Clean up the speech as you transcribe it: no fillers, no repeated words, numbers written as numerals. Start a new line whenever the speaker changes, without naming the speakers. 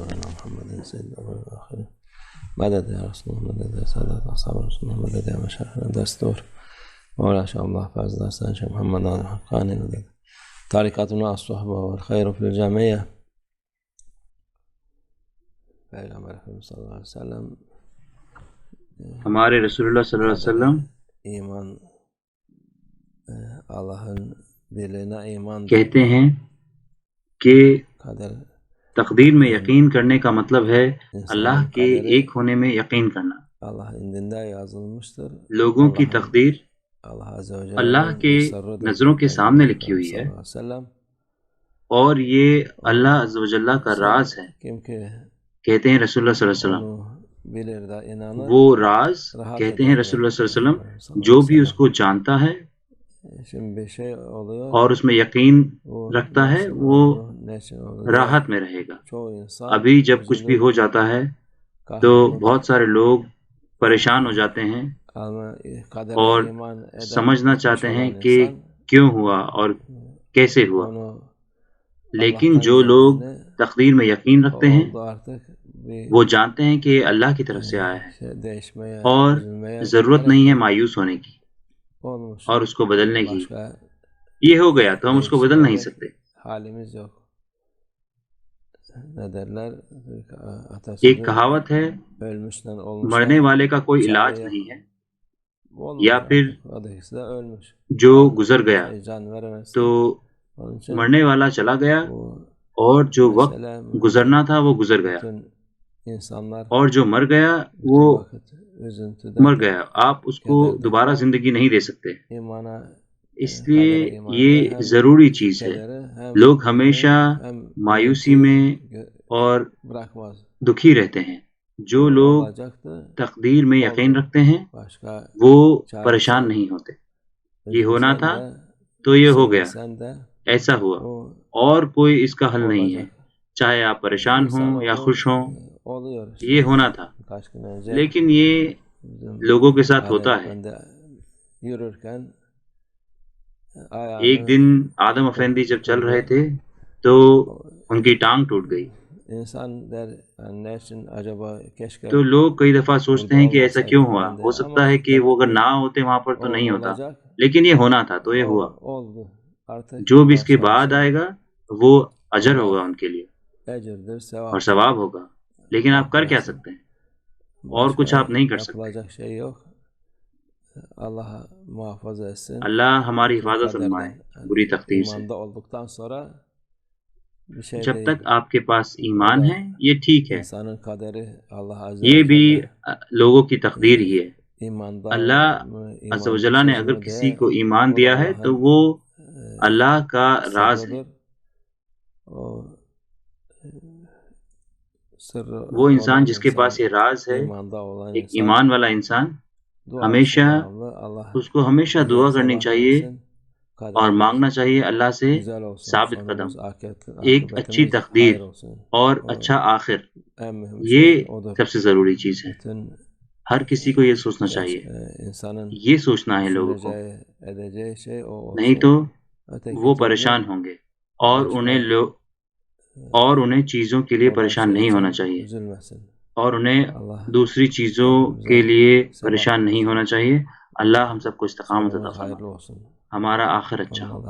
مولانا محمد سيد الأول والآخرين مدد يا رسول الله، مدد يا سادة أصحاب رسول الله، مدد يا مشايخنا دستور مولا شاء الله فاز داستان شيخ محمد ناظر الحقاني، مدد طريقتنا الصحبة والخير في الجميع. پیغمبر صلی اللہ علیہ وسلم
ہمارے رسول اللہ صلی اللہ علیہ وسلم
ایمان Allah'ın birliğine iman
کہتے ہیں کہ
kader
تقدیر میں یقین کرنے کا مطلب ہے اللہ کے ایک ہونے میں یقین کرنا.
Allah indinde yazılmıştır.
لوگوں کی تقدیر
Allah Azze ve
اللہ کے
Celle'nin
نظروں کے سامنے لکھی ہوئی ہے اور یہ اللہ عز و جل کا راز ہے. کہتے ہیں رسول اللہ صلی اللہ علیہ وسلم وہ راز کہتے ہیں رسول اللہ صلی اللہ علیہ وسلم جو بھی اس کو جانتا ہے اور اس میں یقین رکھتا ہے وہ راحت میں رہے گا. ابھی جب کچھ بھی ہو جاتا ہے تو بہت سارے لوگ پریشان ہو جاتے ہیں اور سمجھنا چاہتے ہیں کہ کیوں ہوا اور کیسے ہوا. لیکن جو لوگ تقدیر میں یقین رکھتے ہیں وہ جانتے ہیں کہ اللہ کی طرف سے آیا ہے اور ضرورت نہیں ہے مایوس ہونے کی اور اس کو بدلنے کی. یہ ہو گیا تو ہم اس کو بدل نہیں سکتے. ایک کہاوت ہے مرنے والے کا کوئی علاج نہیں ہے، یا پھر جو گزر گیا تو مرنے والا چلا گیا اور جو وقت گزرنا تھا وہ گزر گیا اور جو مر گیا وہ مر گیا. آپ اس کو دوبارہ زندگی نہیں دے سکتے. اس لیے یہ ضروری چیز ہے. لوگ ہمیشہ مایوسی میں اور دکھی رہتے ہیں. جو لوگ تقدیر میں یقین رکھتے ہیں وہ پریشان نہیں ہوتے. یہ ہونا تھا تو یہ ہو گیا، ایسا ہوا اور کوئی اس کا حل نہیں ہے. چاہے آپ پریشان ہوں یا خوش ہوں، یہ ہونا تھا. لیکن یہ لوگوں کے ساتھ ہوتا ہے. ایک دن آدم افندی جب چل رہے تھے تو ان کی ٹانگ ٹوٹ گئی. تو لوگ کئی دفعہ سوچتے ہیں کہ ایسا کیوں ہوا. ہو سکتا ہے کہ وہ اگر نہ ہوتے وہاں پر تو نہیں ہوتا، لیکن یہ ہونا تھا تو یہ ہوا. جو بھی اس کے بعد آئے گا وہ اجر ہوگا ان کے لیے اور ثواب ہوگا. لیکن آپ کر کیا سکتے ہیں؟ اور کچھ آپ نہیں کر سکتے. اللہ ہماری حفاظت فرمائے بری تقدیر سے. جب تک آپ کے پاس ایمان ہے یہ ٹھیک ہے. یہ بھی لوگوں کی تقدیر ہی ہے. اللہ عز و جل نے اگر کسی کو ایمان دیا ہے تو وہ اللہ کا راز ہے. وہ انسان جس کے پاس یہ راز ہے، ایک ایمان والا انسان، ہمیشہ اس کو ہمیشہ دعا کرنی چاہیے اور مانگنا چاہیے اللہ سے ثابت قدم، ایک اچھی تقدیر اور اچھا آخر. یہ سب سے ضروری چیز ہے. ہر کسی کو یہ سوچنا چاہیے. یہ سوچنا ہے لوگوں کو، نہیں تو وہ پریشان ہوں گے اور انہیں چیزوں کے لیے پریشان نہیں ہونا چاہیے اور انہیں دوسری چیزوں کے لیے پریشان نہیں ہونا چاہیے. اللہ ہم سب کو استقامت عطا فرمائے، ہمارا آخر اچھا ہو.